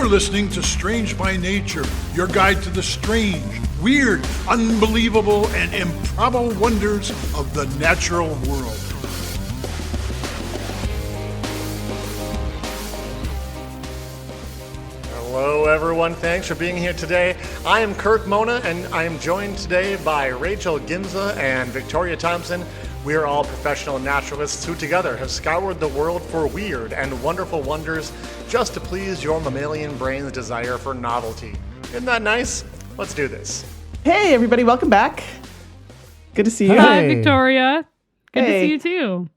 You're listening to Strange by Nature, your guide to the strange, weird, unbelievable, and improbable wonders of the natural world. Hello, everyone. Thanks for being here today. I am Kirk Mona, and I am joined today by Rachel Ginza and Victoria Thompson. We are all professional naturalists who together have scoured the world for weird and wonderful wonders just to please your mammalian brain's desire for novelty. Isn't that nice? Let's do this. Hey, everybody. Welcome back. Good to see you. Hi, Victoria. Good to Hey. see you too.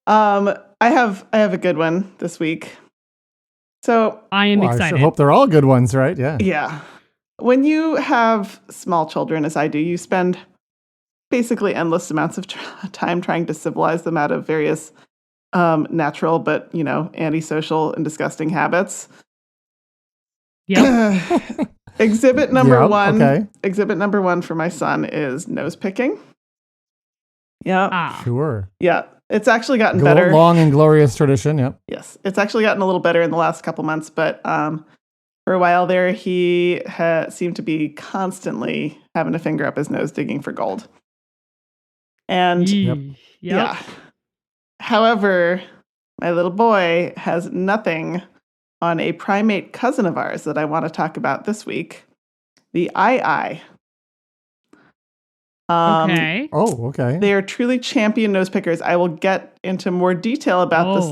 I have a good one this week. So I am I excited. sure hope they're all good ones, right? Yeah. yeah, when you have small children, as I do, you spend basically endless amounts of time trying to civilize them out of various natural but, antisocial and disgusting habits. Yep. Exhibit number Yep, one. okay. Exhibit number one for my son is nose picking. Yeah. Ah. Sure. Yeah. It's actually gotten better. Long and glorious tradition. Yep. Yes, it's actually gotten a little better in the last couple months, but for a while there, he seemed to be constantly having a finger up his nose digging for gold. And Yep. yeah, however, my little boy has nothing on a primate cousin of ours that I want to talk about this week, the eye. Okay. Oh, okay. They are truly champion nose pickers. I will get into more detail about this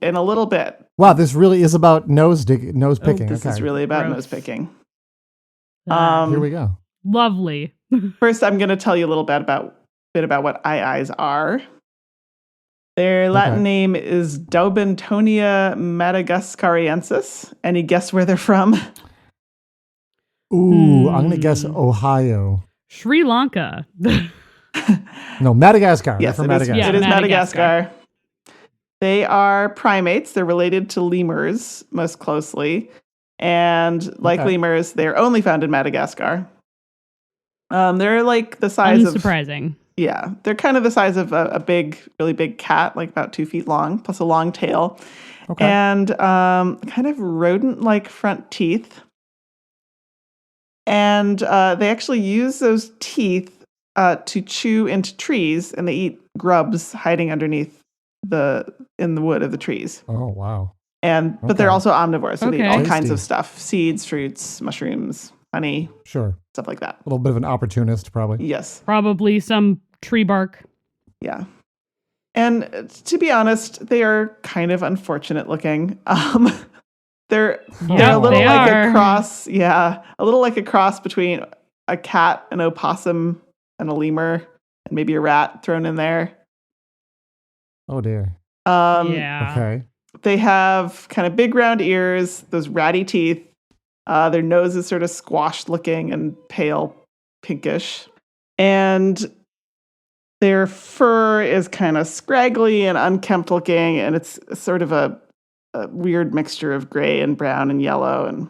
in a little bit. Wow, this really is about nose picking. This okay. is really about Gross. nose picking. Here we go. Lovely. First, I'm going to tell you a little bit about what eyes are. Their Latin name is Daubentonia madagascariensis. Any guess where they're from? Ooh, I'm gonna guess Ohio. Sri Lanka. No, Madagascar. Yes, They're from it is, Madagascar. it is Madagascar. Madagascar. They are primates. They're related to lemurs most closely. And like lemurs, they're only found in Madagascar. They're like the size of... Unsurprising. Yeah, they're kind of the size of a big, really big cat, like about 2 feet long, plus a long tail. Okay. And kind of rodent-like front teeth. And they actually use those teeth to chew into trees, and they eat grubs hiding underneath in the wood of the trees. Oh, wow. But they're also omnivores, so they eat all Okay. kinds Tasty. of stuff: seeds, fruits, mushrooms, honey, Sure. stuff like that. A little bit of an opportunist, probably. Yes, Probably some tree bark. yeah. And to be honest, they are kind of unfortunate looking. They're Yeah, a little they like are. a cross, a little like a cross between a cat, an opossum, and a lemur, and maybe a rat thrown in there. Oh, dear. Yeah. Okay. They have kind of big round ears, those ratty teeth. Their nose is sort of squashed looking and pale pinkish. And their fur is kind of scraggly and unkempt looking, and it's sort of a weird mixture of gray and brown and yellow, and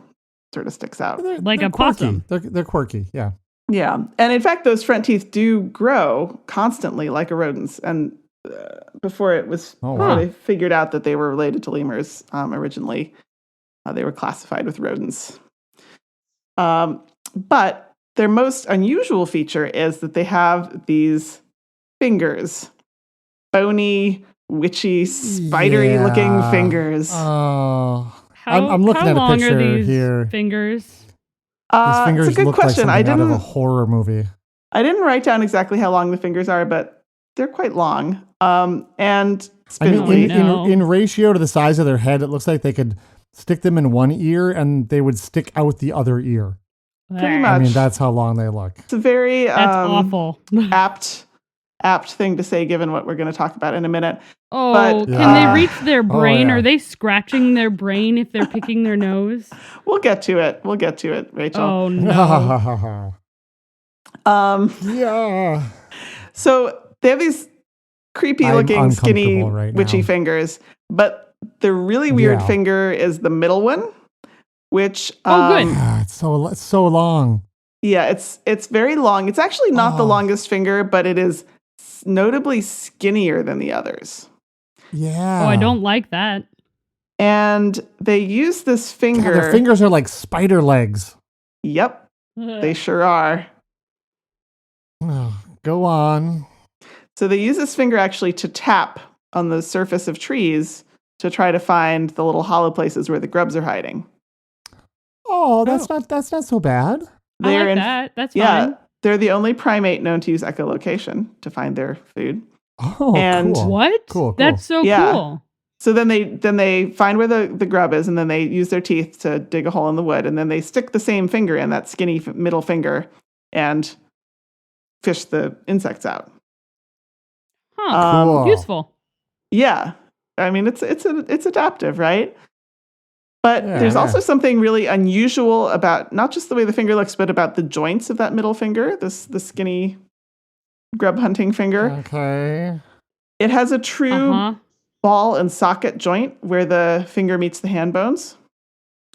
sort of sticks out. Like they're a quirky. possum. They're quirky, yeah. Yeah. And in fact, those front teeth do grow constantly like a rodent's. And before they figured out that they were related to lemurs originally, they were classified with rodents. But their most unusual feature is that they have these fingers, bony, witchy, spidery-looking fingers. Oh. How, I'm looking how at a long picture are these here. fingers? These fingers it's a good look question. like something out of a horror movie. I didn't write down exactly how long the fingers are, but they're quite long and I spindly. mean, No. in ratio to the size of their head, it looks like they could stick them in one ear and they would stick out the other ear. Pretty Ah, much. I mean, that's how long they look. It's a very That's awful. apt thing to say, given what we're going to talk about in a minute. Oh, But, can they reach their oh, brain? yeah. Are they scratching their brain if they're picking their nose? We'll get to it, Rachel. Oh, no. Yeah. So they have these creepy I'm looking, skinny, uncomfortable right witchy now. fingers, but the really weird Yeah. finger is the middle one, which Oh, good. Ah, it's so long. yeah, it's very long. It's actually not the Oh. longest finger, but it is notably skinnier than the others. Yeah. Oh, I don't like that. And they use this finger. God, their fingers are like spider legs. Yep, they sure are. Oh, go on. So they use this finger actually to tap on the surface of trees to try to find the little hollow places where the grubs are hiding. Oh, that's not so bad. I like that. That's yeah, fine. they're the only primate known to use echolocation to find their food. Oh, And- cool. What? Cool. That's so Yeah. cool. So then they find where the grub is, and then they use their teeth to dig a hole in the wood, and then they stick the same finger in, that skinny middle finger, and fish the insects out. Huh. Cool. Useful. Yeah, I mean it's adaptive, right? But Yeah, there's yeah. also something really unusual about not just the way the finger looks, but about the joints of that middle finger, the skinny grub hunting finger. Okay. It has a true Uh-huh. ball and socket joint where the finger meets the hand bones.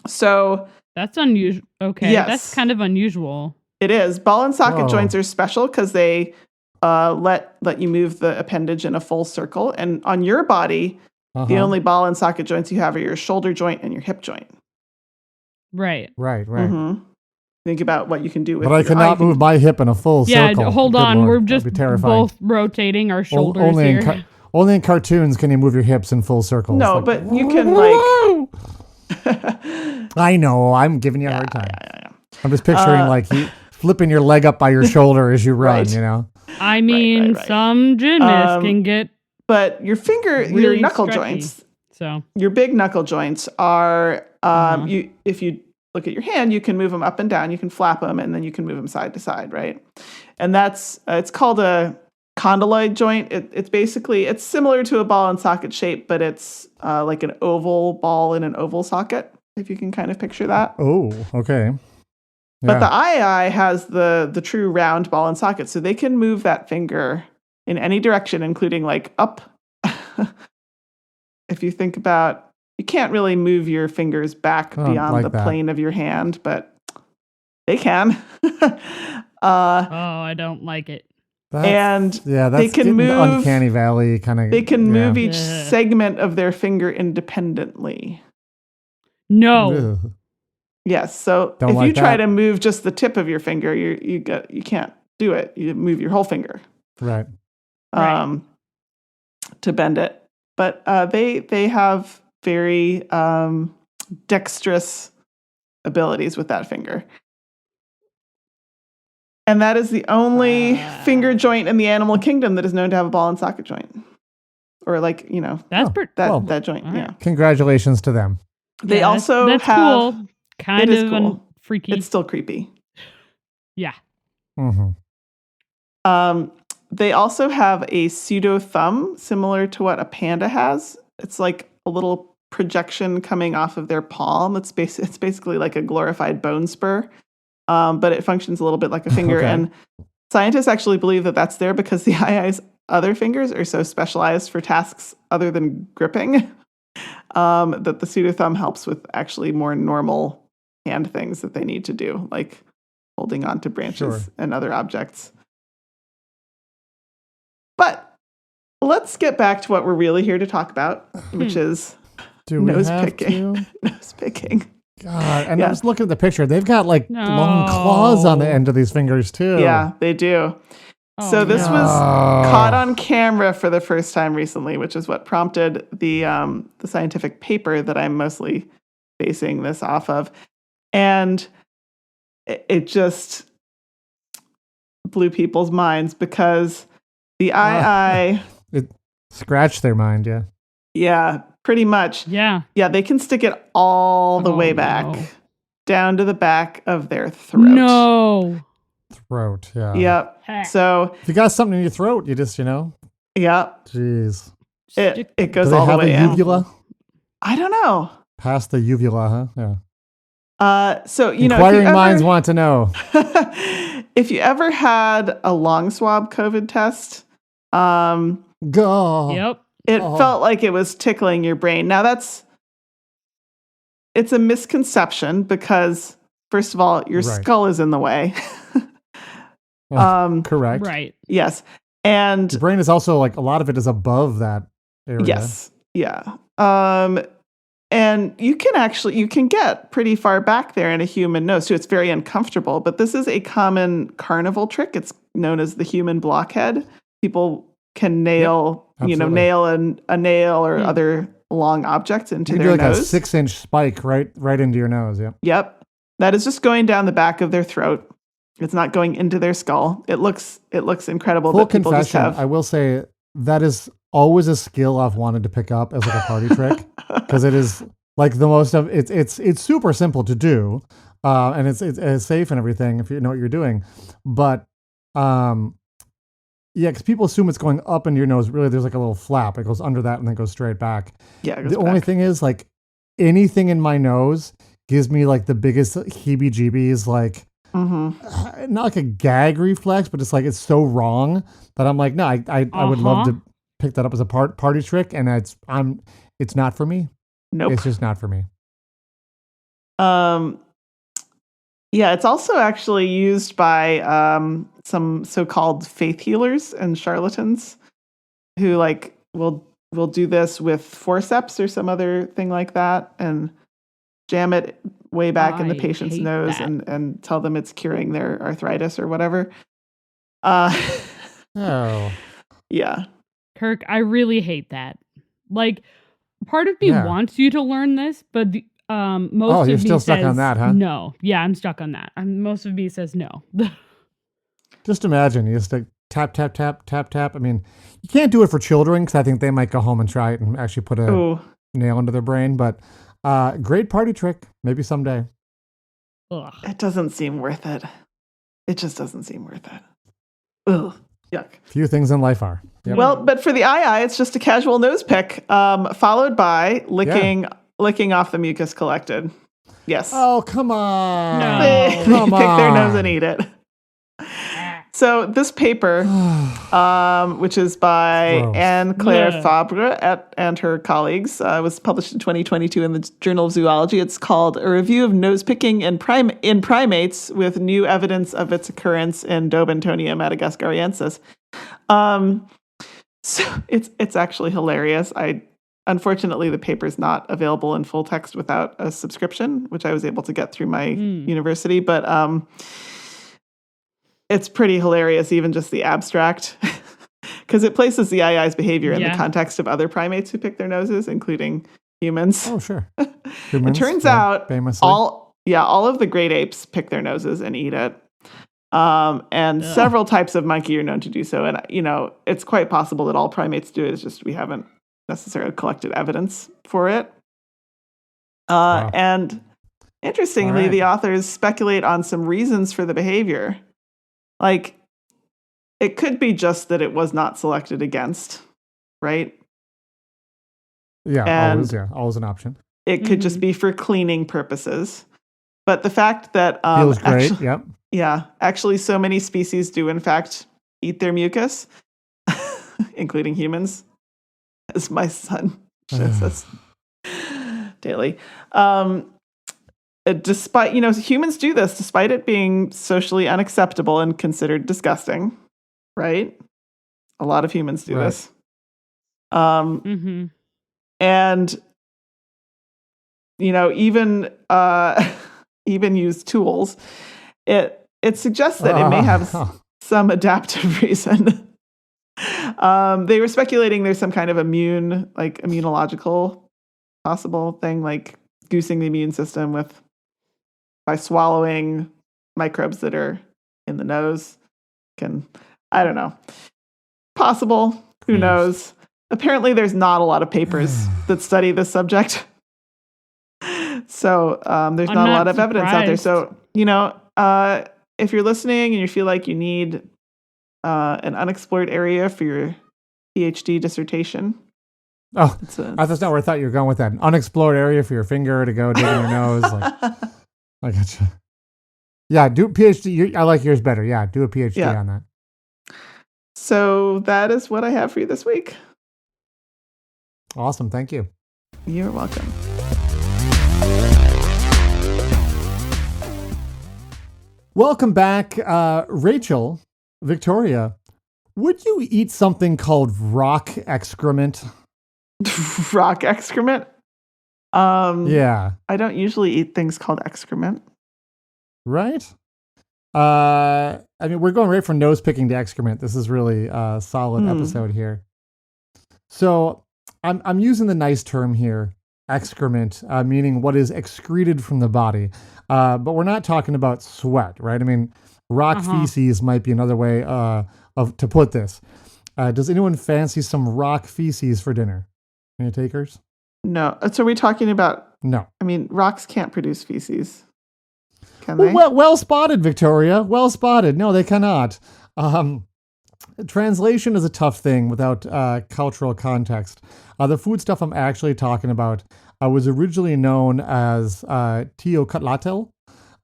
So That's unusual. Okay. Yes. That's kind of unusual. it is. Ball and socket Whoa. joints are special because they let you move the appendage in a full circle. And on your body, the Uh-huh. only ball and socket joints you have are your shoulder joint and your hip joint. Right. Right. Mhm. Think about what you can do with But I your cannot eye. move my hip in a full Yeah, circle. hold Good on. Lord, We're that'd just be terrifying. both rotating our shoulders only here. only in cartoons can you move your hips in full circles. No, Like, but you can like. I know. I'm giving you a hard time. I'm just picturing like you flipping your leg up by your shoulder as you run. Right. You know. I mean, right. some gymnasts can get But your finger, your really knuckle stretchy. joints, So your big knuckle joints are. You if you look at your hand, you can move them up and down. You can flap them, and then you can move them side to side, right? And that's it's called a condyloid joint. It's basically it's similar to a ball and socket shape, but it's like an oval ball in an oval socket. If you can kind of picture that. Oh, okay. But the eye has the true round ball and socket, so they can move that finger in any direction, including like up. If you think about, you can't really move your fingers back beyond like the that. plane of your hand, but they can. I don't like it. And that's they can getting move- uncanny valley kind of. they can move each Ugh. segment of their finger independently. No. Yes, so Don't if like you try that. to move just the tip of your finger, you can't do it. You move your whole finger. Right. Right. To bend it. But they have very dexterous abilities with that finger. And that is the only finger joint in the animal kingdom that is known to have a ball and socket joint. Or like, That's Oh. pretty. that, Well, that joint. all right. Yeah. Congratulations to them. They Yeah, also that's have, cool. Kind it is of cool. freaky. It's still creepy. Yeah. Mm-hmm. They also have a pseudo thumb, similar to what a panda has. It's like a little projection coming off of their palm. It's basically like a glorified bone spur, but it functions a little bit like a finger. Okay. And scientists actually believe that that's there because the eye's other fingers are so specialized for tasks other than gripping that the pseudo thumb helps with actually more normal hand things that they need to do, like holding on to branches Sure. and other objects. But let's get back to what we're really here to talk about, which is Do we nose have picking. to? Nose picking. God, and Yeah. I was looking at the picture. They've got like No. long claws on the end of these fingers too. Yeah, they do. Oh, So this no. was Oh. caught on camera for the first time recently, which is what prompted the scientific paper that I'm mostly basing this off of. And it just blew people's minds because the eye, It scratched their mind. Yeah. yeah, pretty much. Yeah. Yeah, they can stick it all the Oh, way back no. down to the back of their throat. No. Throat. Yeah. Yep. Heck. So, If you got something in your throat, you just yep, jeez. it Do goes they all the have way a in. uvula? I don't know. Past the uvula, huh? Yeah. So, Inquiring minds want to know. if you ever had a long swab COVID test, Go. Yep. it Oh. felt like it was tickling your brain. Now it's a misconception because first of all, your Right. skull is in the way. Correct. Right. Yes. And Your brain is also like a lot of it is above that area. yes. Yeah. And you can get pretty far back there in a human nose too. It's very uncomfortable, but this is a common carnival trick. It's known as the human blockhead. People can nail, nail a nail or other long objects into their like nose. A 6-inch spike right into your nose. Yep. Yep. That is just going down the back of their throat. It's not going into their skull. It looks incredible. Full that people confession, just have. I will say that is always a skill I've wanted to pick up as like a party trick, because it is like the most of it's super simple to do, and it's safe and everything if you know what you're doing, but because people assume it's going up into your nose. Really, there's like a little flap. It goes under that and then goes straight back. Yeah. The only thing is, like, anything in my nose gives me like the biggest heebie-jeebies. Like, not like a gag reflex, but it's like it's so wrong that I'm like, no, I would love to pick that up as a party trick, and it's not for me. Nope. It's just not for me. Yeah, it's also actually used by some so-called faith healers and charlatans who like will do this with forceps or some other thing like that and jam it way back in the patient's nose and tell them it's curing their arthritis or whatever. Oh. Yeah. Kirk, I really hate that. Like, part of me wants you to learn this, but most of you're me still stuck says on that, huh? no. Yeah, I'm stuck on that. Most of me says no. Just imagine you just like tap, tap, tap, tap, tap. I mean, you can't do it for children because I think they might go home and try it and actually put a nail into their brain. But great party trick. Maybe someday. Ugh. It doesn't seem worth it. It just doesn't seem worth it. Ugh. Yuck. Few things in life are. Yep. Well, but for the eye, it's just a casual nose pick, followed by licking off the mucus collected. Yes. Oh, come on. No. Come Pick their on. nose and eat it. So this paper, which is by Gross. Anne-Claire Fabre and her colleagues, was published in 2022 in the Journal of Zoology. It's called A Review of Nose Picking in Primates with New Evidence of Its Occurrence in Daubentonia madagascariensis. So it's actually hilarious. Unfortunately, the paper's not available in full text without a subscription, which I was able to get through my university, but it's pretty hilarious, even just the abstract, because it places the AI's behavior in the context of other primates who pick their noses, including humans. Oh, sure. It turns out famously. all of the great apes pick their noses and eat it. And several types of monkey are known to do so. And, it's quite possible that all primates do it. It's just we haven't necessarily collected evidence for it. And interestingly, the authors speculate on some reasons for the behavior. Like, it could be just that it was not selected against, right? Yeah, and always an option. It could just be for cleaning purposes. But the fact that feels great. Yep. Yeah, actually, so many species do in fact eat their mucus, including humans, as my son shows us daily. Despite, humans do this despite it being socially unacceptable and considered disgusting, right? A lot of humans do this. And, even use tools. It suggests that it may have some adaptive reason. They were speculating there's some kind of immunological possible thing, like goosing the immune system by swallowing microbes that are in the nose. I don't know. Possible. Who knows? Apparently there's not a lot of papers that study this subject. So there's not a lot of evidence out there. So, if you're listening and you feel like you need an unexplored area for your PhD dissertation. Oh, that's not where I thought you were going with that. An unexplored area for your finger to go dig in your nose. I gotcha. Yeah, do a PhD. I like yours better. Yeah, do a PhD on that. So that is what I have for you this week. Awesome. Thank you. You're welcome. Welcome back, Rachel, Victoria. Would you eat something called rock excrement? Rock excrement? Yeah. I don't usually eat things called excrement. Right? I mean, we're going right from nose picking to excrement. This is really a solid episode here. So I'm using the nice term here, excrement, meaning what is excreted from the body. But we're not talking about sweat, right? I mean, rock feces might be another way to put this. Does anyone fancy some rock feces for dinner? Any takers? No. So are we talking about? No. I mean, rocks can't produce feces. Can they? Well spotted, Victoria. Well spotted. No, they cannot. Translation is a tough thing without cultural context. The food stuff I'm actually talking about was originally known as teocatlatl.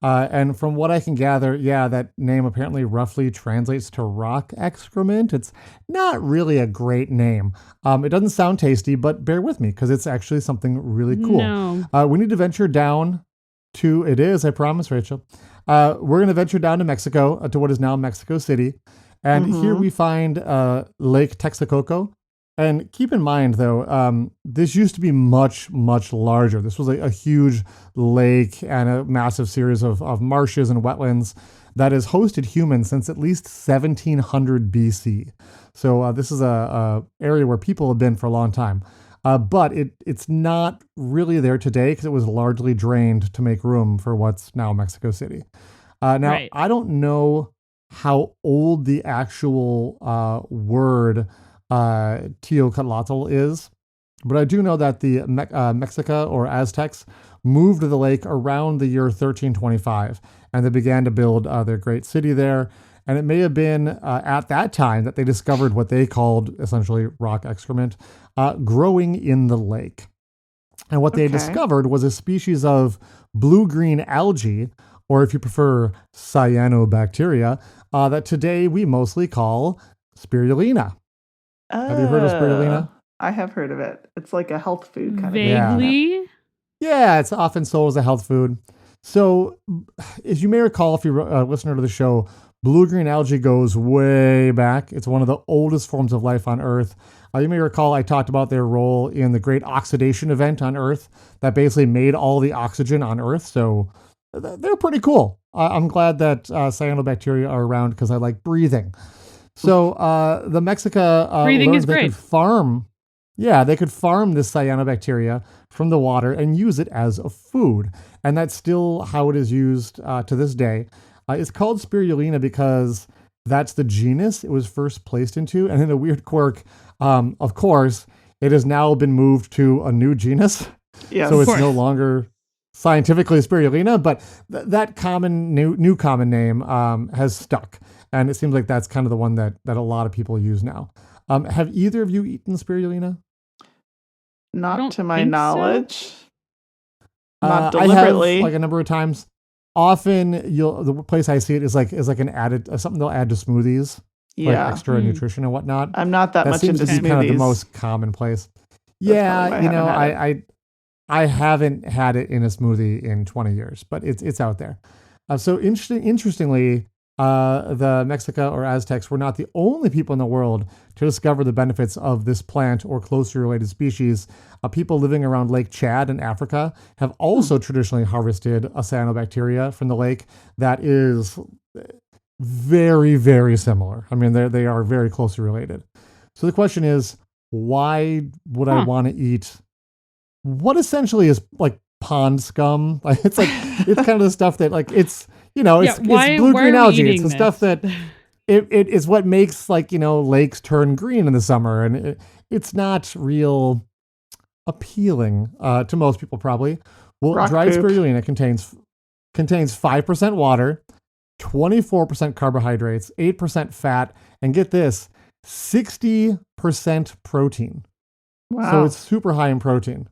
And from what I can gather, that name apparently roughly translates to rock excrement. It's not really a great name. It doesn't sound tasty, but bear with me because it's actually something really cool. No. We need to venture down to, it is, I promise, Rachel. We're going to venture down to Mexico, to what is now Mexico City. And here we find Lake Texcoco. And keep in mind, though, this used to be much, much larger. This was a huge lake and a massive series of marshes and wetlands that has hosted humans since at least 1700 BC. So this is a area where people have been for a long time. But it's not really there today because it was largely drained to make room for what's now Mexico City. Now, I don't know how old the actual word teocatlatl is, but I do know that the Mexica or Aztecs moved to the lake around the year 1325, and they began to build their great city there. And it may have been at that time that they discovered what they called essentially rock excrement growing in the lake. And what they discovered was a species of blue-green algae, or if you prefer, cyanobacteria, that today we mostly call spirulina. Have you heard of spirulina? I have heard of it. It's like a health food kind of Vaguely. Yeah, it's often sold as a health food. So, as you may recall, if you're a listener to the show, blue-green algae goes way back. It's one of the oldest forms of life on Earth. You may recall I talked about their role in the Great Oxidation Event on Earth that basically made all the oxygen on Earth. So they're pretty cool. I'm glad that cyanobacteria are around because I like breathing. So the Mexica breathing learned is great. They could farm this cyanobacteria from the water and use it as a food. And that's still how it is used to this day. It's called spirulina because that's the genus it was first placed into. And in a weird quirk, of course, it has now been moved to a new genus. Yes. So it's no longer scientifically spirulina, but that common new common name has stuck. And it seems like that's kind of the one that a lot of people use now. Have either of you eaten spirulina? Not to my knowledge. So. Not deliberately. I have, like a number of times. Often, the place I see it is like an added something they'll add to smoothies, like extra nutrition and whatnot. I'm not that much into smoothies. That seems to be kind of the most common place. I haven't had it in a smoothie in 20 years, but it's out there. So interestingly, the Mexica or Aztecs were not the only people in the world to discover the benefits of this plant or closely related species. People living around Lake Chad in Africa have also traditionally harvested a cyanobacteria from the lake that is very, very similar. I mean, they are very closely related. So the question is, why would I want to eat what essentially is like pond scum? Like it's kind of the stuff that like it's blue-green algae. It's the stuff that it is what makes lakes turn green in the summer, and it's not real appealing to most people probably. Well, dried spirulina contains 5% water, 24% carbohydrates, 8% fat, and get this, 60% protein. Wow. So it's super high in protein,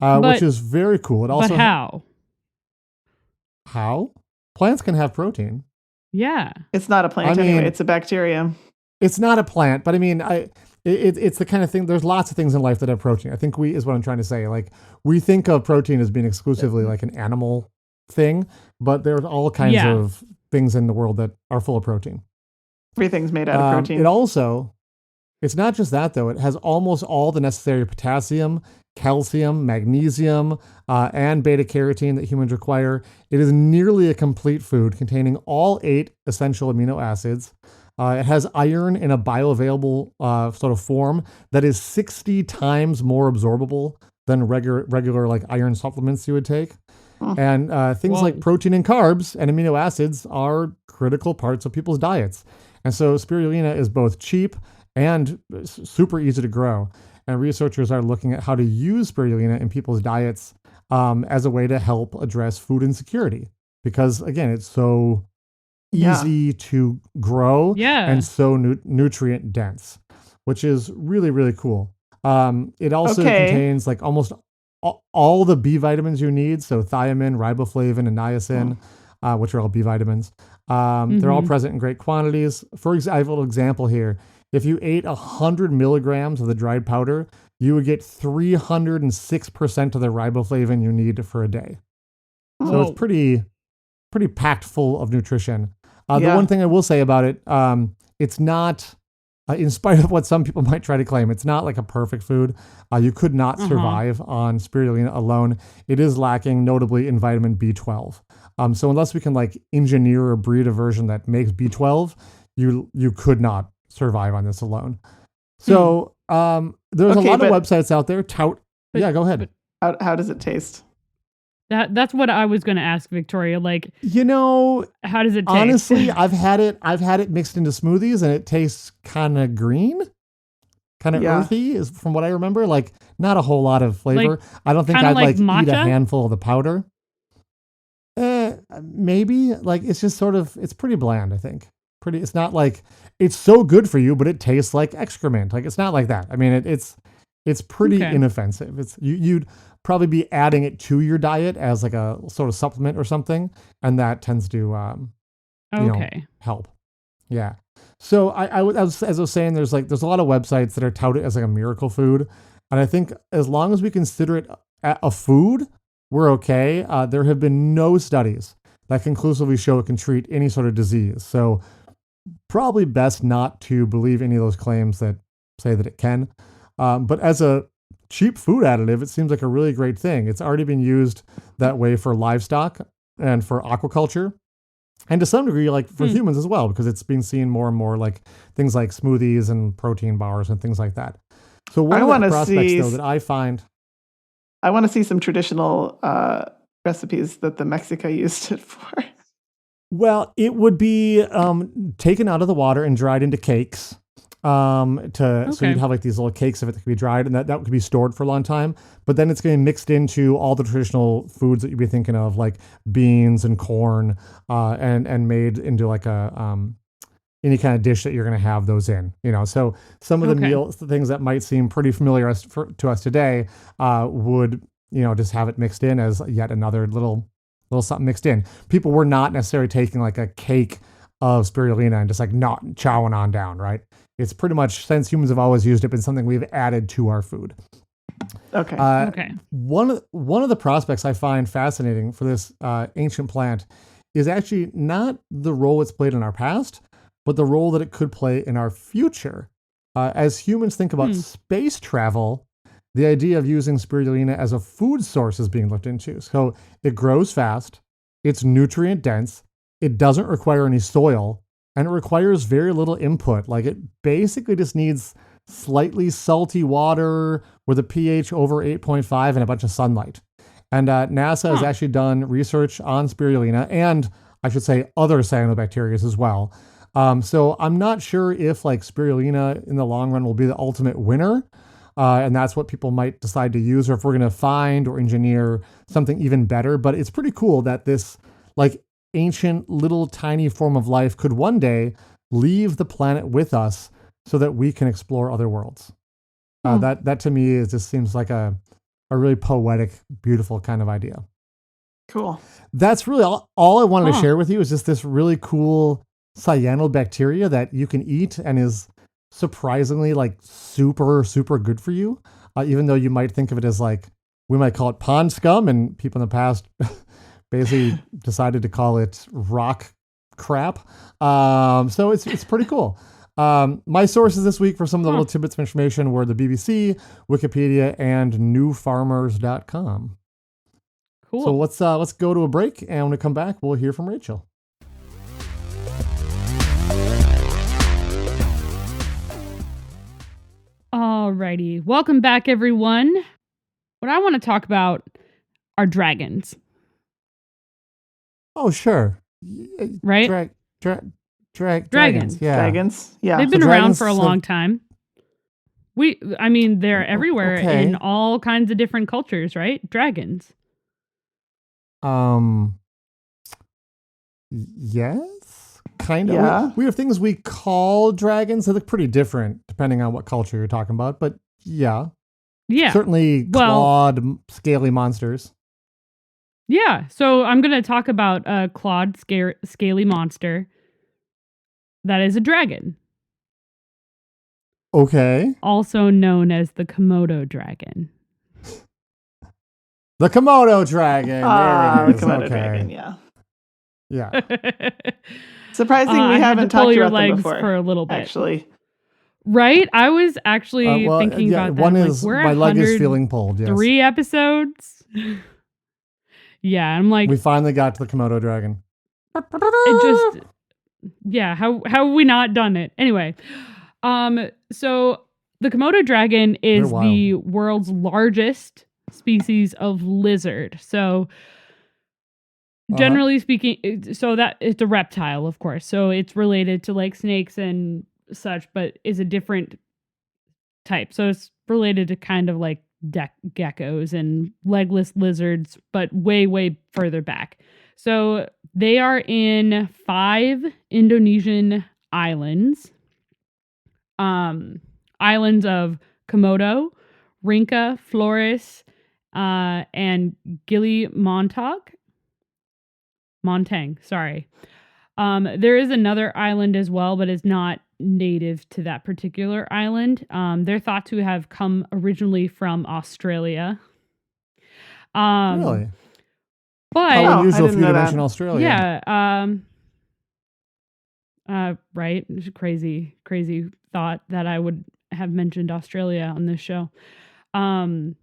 which is very cool. It also but how? How? Plants can have protein. Yeah. It's not a plant anyway. It's a bacteria. It's not a plant, but I mean, it's the kind of thing, there's lots of things in life that have protein. I think is what I'm trying to say. Like, we think of protein as being exclusively like an animal thing, but there's all kinds of things in the world that are full of protein. Everything's made out of protein. It's not just that though. It has almost all the necessary potassium, calcium, magnesium, and beta carotene that humans require. It is nearly a complete food containing all 8 essential amino acids. It has iron in a bioavailable sort of form that is 60 times more absorbable than regular like iron supplements you would take. And things like protein and carbs and amino acids are critical parts of people's diets. And so spirulina is both cheap and super easy to grow. And researchers are looking at how to use spirulina in people's diets as a way to help address food insecurity. Because again, it's so easy to grow and so nutrient dense, which is really, really cool. It also contains like almost all the B vitamins you need. So thiamine, riboflavin, and niacin, which are all B vitamins. They're all present in great quantities. For example here, if you ate 100 milligrams of the dried powder, you would get 306% of the riboflavin you need for a day. So it's pretty packed full of nutrition. The one thing I will say about it, it's not, in spite of what some people might try to claim, it's not like a perfect food. You could not survive on spirulina alone. It is lacking notably in vitamin B12. So unless we can like engineer or breed a version that makes B12, you could not survive on this alone. So there's a lot of websites out there go ahead. How does it taste? That's what I was going to ask Victoria. Like, how does it taste? Honestly, I've had it mixed into smoothies, and it tastes kind of green, kind of earthy, is from what I remember. Like, not a whole lot of flavor. I don't think I'd like eat a handful of the powder. Maybe like it's just sort of, it's pretty bland. I think it's not like it's so good for you, but it tastes like excrement. Like it's not like that. I mean, it's pretty inoffensive. You'd probably be adding it to your diet as like a sort of supplement or something, and that tends to help. Yeah. So as I was saying, there's a lot of websites that are touted as like a miracle food, and I think as long as we consider it a food, we're okay. There have been no studies that conclusively show it can treat any sort of disease. So probably best not to believe any of those claims that say that it can. But as a cheap food additive, it seems like a really great thing. It's already been used that way for livestock and for aquaculture, and to some degree, like for humans as well, because it's been seen more and more like things like smoothies and protein bars and things like that. So one of the prospects, though, that I find... I want to see some traditional recipes that the Mexica used it for. Well, it would be taken out of the water and dried into cakes. So you'd have like these little cakes of it that could be dried, and that could be stored for a long time. But then it's getting mixed into all the traditional foods that you'd be thinking of, like beans and corn, and made into like a any kind of dish that you're going to have those in. So some of the things that might seem pretty familiar to us today would just have it mixed in as yet another little something mixed in. People were not necessarily taking like a cake of spirulina and just like not chowing on down, right? It's pretty much, since humans have always used it, been something we've added to our food. Okay. One of the prospects I find fascinating for this ancient plant is actually not the role it's played in our past, but the role that it could play in our future. As humans think about space travel, the idea of using spirulina as a food source is being looked into. So it grows fast, it's nutrient dense, it doesn't require any soil, and it requires very little input. Like it basically just needs slightly salty water with a pH over 8.5 and a bunch of sunlight. And NASA has actually done research on spirulina, and I should say other cyanobacteria as well. So I'm not sure if like spirulina in the long run will be the ultimate winner. And that's what people might decide to use, or if we're going to find or engineer something even better. But it's pretty cool that this like ancient little tiny form of life could one day leave the planet with us so that we can explore other worlds. That to me just seems like a really poetic, beautiful kind of idea. Cool. That's really all I wanted to share with you is just this really cool cyanobacteria that you can eat and is surprisingly like super, super good for you. Even though you might think of it as like, we might call it pond scum, and people in the past basically decided to call it rock crap. So it's pretty cool. My sources this week for some of the little tidbits of information were the BBC, Wikipedia, and newfarmers.com. Cool. So let's go to a break, and when we come back, we'll hear from Rachel. Alrighty. Welcome back, everyone. What I want to talk about are dragons. Oh, sure. Right? Dragons. Yeah. Dragons. Yeah. They've been So around dragons for a long time. They're everywhere in all kinds of different cultures, right? Dragons. Yes. Kind of. Yeah. We have things we call dragons. They look pretty different depending on what culture you're talking about. But yeah. Yeah. Certainly clawed, scaly monsters. Yeah. So I'm going to talk about a clawed, scaly monster that is a dragon. Okay. Also known as the Komodo dragon. The Komodo dragon. There it The is. Komodo Okay. dragon, yeah. Yeah. Surprising I we had haven't to pull talked your about them legs before. for a little bit. Actually. Right? I was actually thinking about that. One I'm is like, we're my leg is feeling pulled. Yes. 3 episodes. Yeah, I'm like, We finally got to the Komodo dragon. it just, yeah. How have we not done it? Anyway, so the Komodo dragon is the world's largest species of lizard. So generally speaking, so that it's a reptile, of course. So it's related to like snakes and such, but is a different type. So it's related to kind of like geckos and legless lizards, but way, way further back. So they are in 5 Indonesian islands. Islands of Komodo, Rinca, Flores, and Gili Montang, sorry. There is another island as well, but it's not native to that particular island. They're thought to have come originally from Australia. Really? But how unusual for you to that. mention Australia. Yeah. Right. It's a crazy thought that I would have mentioned Australia on this show. So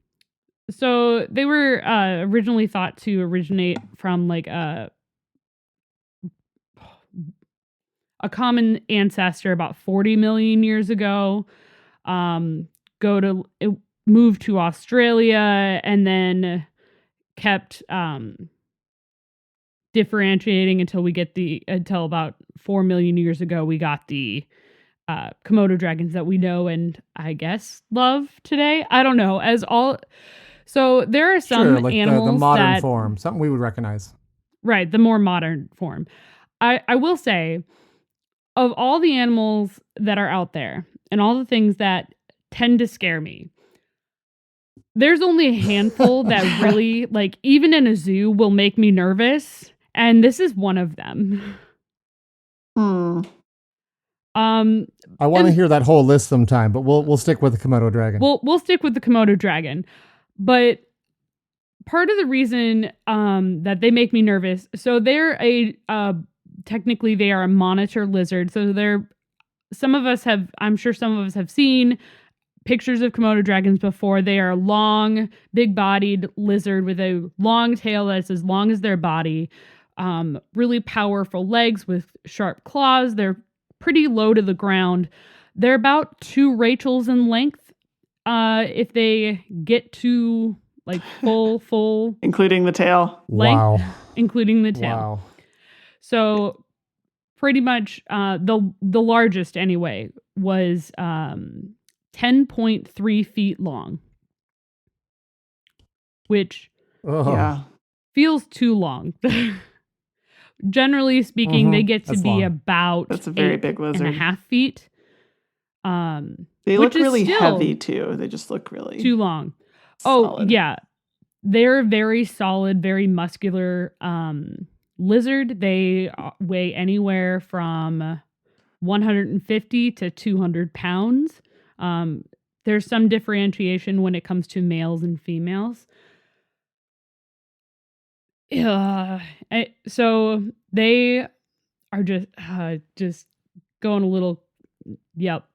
they were originally thought to originate from like a common ancestor about 40 million years ago. Moved to Australia and then kept differentiating until about 4 million years ago we got the Komodo dragons that we know and I guess love today. I don't know. So there are some like animals the modern form, something we would recognize. Right, the more modern form. I will say, of all the animals that are out there and all the things that tend to scare me, there's only a handful that really, like, even in a zoo, will make me nervous, and this is one of them. I want to hear that whole list sometime, but we'll stick with the Komodo dragon. We'll stick with the Komodo dragon, but part of the reason that they make me nervous, so they're technically they are a monitor lizard. So I'm sure some of us have seen pictures of Komodo dragons before. They are long, big-bodied lizard with a long tail that's as long as their body. Really powerful legs with sharp claws. They're pretty low to the ground. They're about 2 Rachels in length. If they get to like full including the tail. Length, wow. Including the tail. Wow. So pretty much the largest anyway was 10.3 feet long, which feels too long. Generally speaking, they get to be long. about that's a very big lizard. 8.5 feet. They look really heavy too. They just look really too long. solid. Oh yeah, they're very solid, very muscular lizard. They weigh anywhere from 150 to 200 pounds. There's some differentiation when it comes to males and females. So they are just going a little Yep.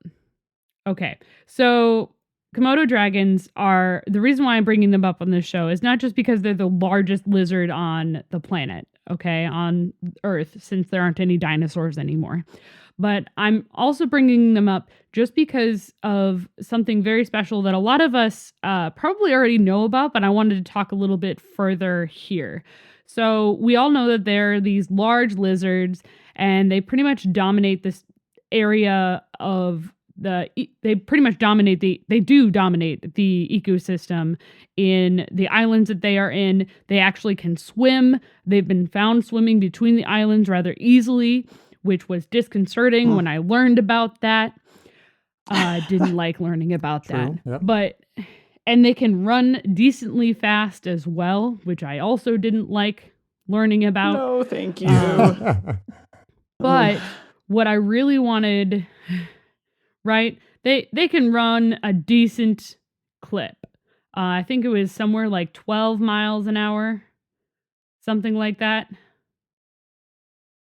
Okay. So Komodo dragons are the reason why I'm bringing them up on this show is not just because they're the largest lizard on the planet, okay, on Earth, since there aren't any dinosaurs anymore. But I'm also bringing them up just because of something very special that a lot of us probably already know about, but I wanted to talk a little bit further here. So we all know that there are these large lizards, and they pretty much dominate this area of they dominate the ecosystem in the islands that they are in. They actually can swim. They've been found swimming between the islands rather easily, which was disconcerting when I learned about that. Didn't like learning about that. Yep. And they can run decently fast as well, which I also didn't like learning about. No, thank you. But what I really wanted, right? They can run a decent clip. I think it was somewhere like 12 miles an hour, something like that,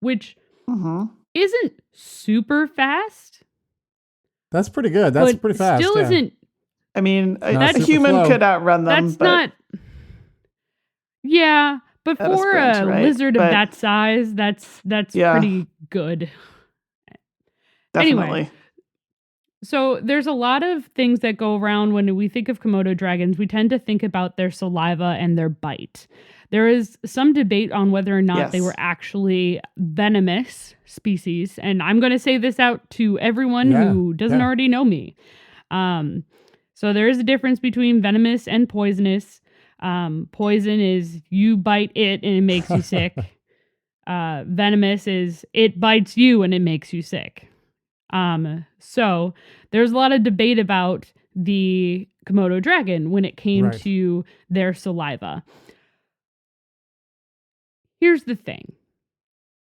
which isn't super fast. That's pretty good. That's pretty fast. Still isn't. I mean, Not a human slow. could outrun them. That's but not. Yeah, but At a for sprint, a right? lizard of But- that size, that's Yeah. pretty good. definitely. Anyway, so there's a lot of things that go around when we think of Komodo dragons. We tend to think about their saliva and their bite. There is some debate on whether or not they Yes. were actually venomous species. And I'm going to say this out to everyone who doesn't already know me. So there is a difference between venomous and poisonous. Poison is you bite it and it makes you sick. Venomous is it bites you and it makes you sick. So there's a lot of debate about the Komodo dragon when it came to their saliva. Here's the thing.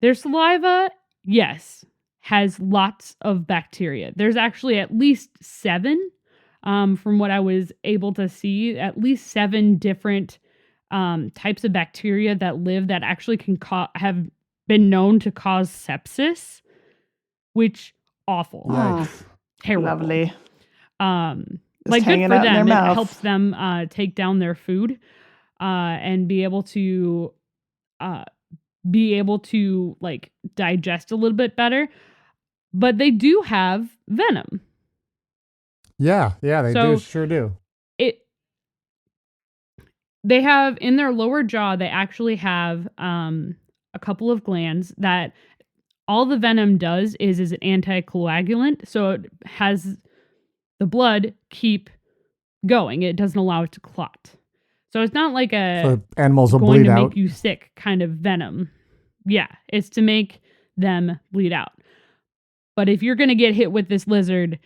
Their saliva, yes, has lots of bacteria. There's actually at least 7, from what I was able to see, at least 7 different types of bacteria that live that actually can have been known to cause sepsis, which awful. Yikes. Terrible. Lovely. Like good hanging for out in their them. It mouth. helps them take down their food and be able to like digest a little bit better. But they do have venom. Yeah, they sure do. They have in their lower jaw, they actually have a couple of glands that all the venom does is an anticoagulant. So it has the blood keep going. It doesn't allow it to clot. So it's not like So animals will going bleed to out. make you sick kind of venom. Yeah, it's to make them bleed out. But if you're going to get hit with this lizard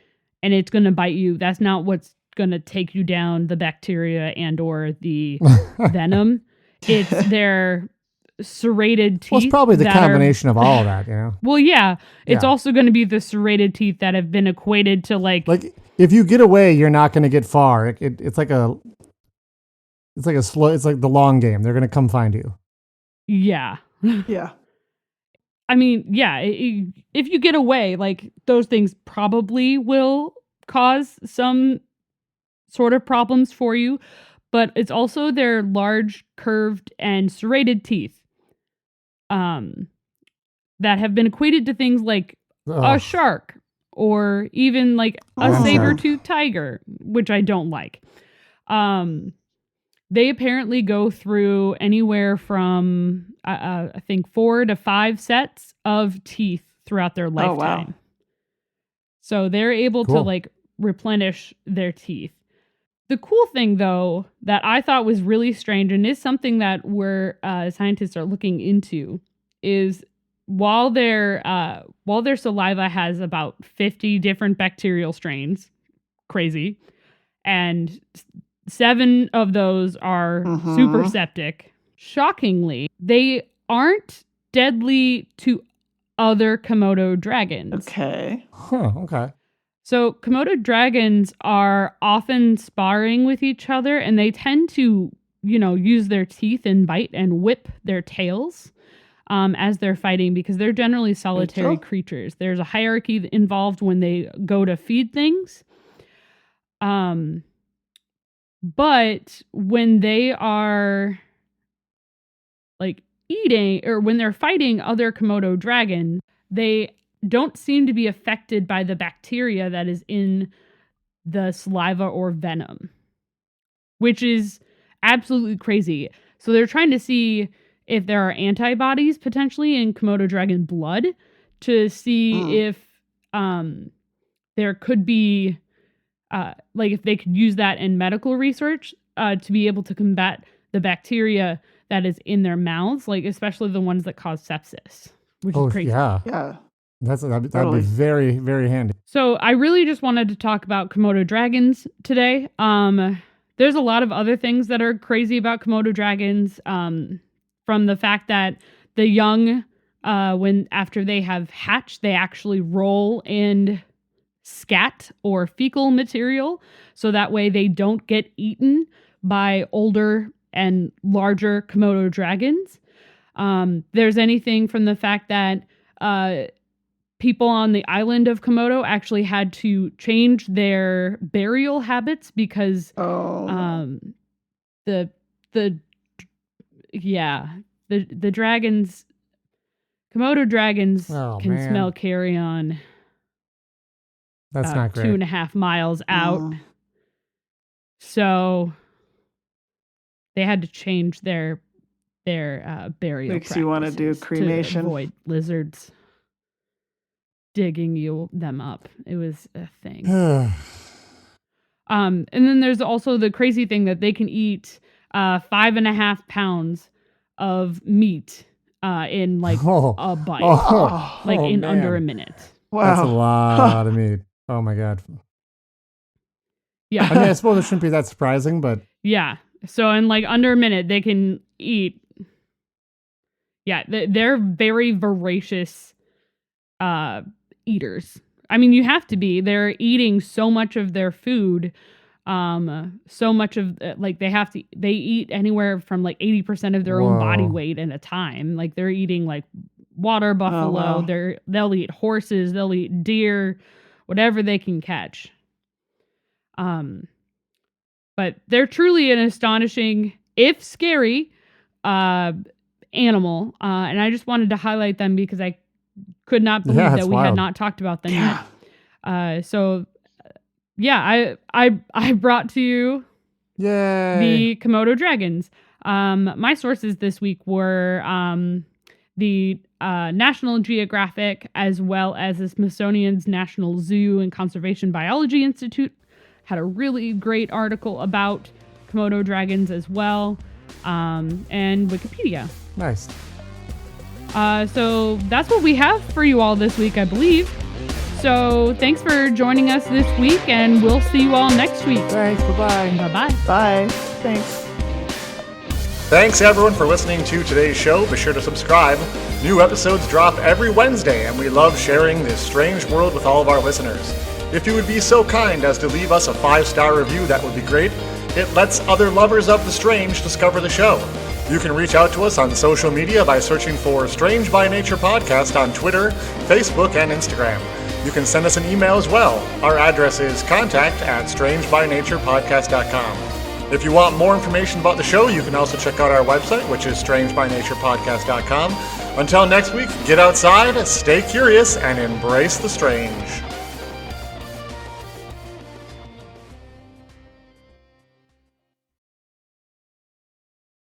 and it's going to bite you, that's not what's going to take you down, the bacteria and or the venom. It's their serrated teeth. Well, it's probably the that combination of all of that, you know? Well, yeah. It's Yeah. also going to be the serrated teeth that have been equated to like if you get away, you're not going to get far. It's like the long game. They're going to come find you. yeah. Yeah. I mean, yeah, if you get away, like those things probably will cause some sort of problems for you, but it's also their large, curved, and serrated teeth that have been equated to things like a shark or even like a Oh. saber-toothed tiger, which I don't like. They apparently go through anywhere from, I think, 4 to 5 sets of teeth throughout their lifetime. wow. So they're able to Cool. like replenish their teeth. The cool thing, though, that I thought was really strange and is something that scientists are looking into is while their saliva has about 50 different bacterial strains, crazy, and 7 of those are super septic. Shockingly, they aren't deadly to other Komodo dragons. Okay. Huh, okay. So Komodo dragons are often sparring with each other, and they tend to, use their teeth and bite and whip their tails. as they're fighting because they're generally solitary Rachel? creatures. There's a hierarchy involved when they go to feed things. But when they are like eating or when they're fighting other Komodo dragons, they don't seem to be affected by the bacteria that is in the saliva or venom, which is absolutely crazy. So they're trying to see if there are antibodies potentially in Komodo dragon blood to see if there could be like if they could use that in medical research to be able to combat the bacteria that is in their mouths, like especially the ones that cause sepsis, which is crazy. Yeah. That'd Totally. be very, very handy. So I really just wanted to talk about Komodo dragons today. There's a lot of other things that are crazy about Komodo dragons, from the fact that the young, when after they have hatched, they actually roll in scat or fecal material, so that way they don't get eaten by older and larger Komodo dragons. There's anything from the fact that people on the island of Komodo actually had to change their burial habits because the dragons, Komodo dragons can smell carrion. That's not great. 2.5 miles out. So they had to change their burial Makes you want to do practices cremation. to avoid lizards digging them up. It was a thing. And then there's also the crazy thing that they can eat 5.5 pounds of meat in like a bite, in under a minute. Wow. That's a lot of meat. Oh my God. Yeah. I mean, I suppose it shouldn't be that surprising, but Yeah. So in like under a minute, they can eat. Yeah, they're very voracious eaters. I mean, you have to be. They're eating so much of their food. So much of like they eat anywhere from like 80% of their own body weight at a time. Like they're eating like water buffalo. They'll eat horses. They'll eat deer, whatever they can catch. But they're truly an astonishing, if scary, animal. And I just wanted to highlight them because I could not believe that we had not talked about them yet. So yeah, I brought to you the Komodo dragons. My sources this week were the National Geographic, as well as the Smithsonian's National Zoo and Conservation Biology Institute. Had a really great article about Komodo dragons as well, and Wikipedia. nice. So that's what we have for you all this week, I believe. So thanks for joining us this week, and we'll see you all next week. Thanks. Bye-bye. Bye-bye. Bye. Thanks. Thanks everyone for listening to today's show. Be sure to subscribe. New episodes drop every Wednesday, and we love sharing this strange world with all of our listeners. If you would be so kind as to leave us a 5-star review, that would be great. It lets other lovers of the strange discover the show. You can reach out to us on social media by searching for Strange by Nature Podcast on Twitter, Facebook, and Instagram. You can send us an email as well. Our address is contact@strangebynaturepodcast.com. If you want more information about the show, you can also check out our website, which is strangebynaturepodcast.com. Until next week, get outside, stay curious, and embrace the strange.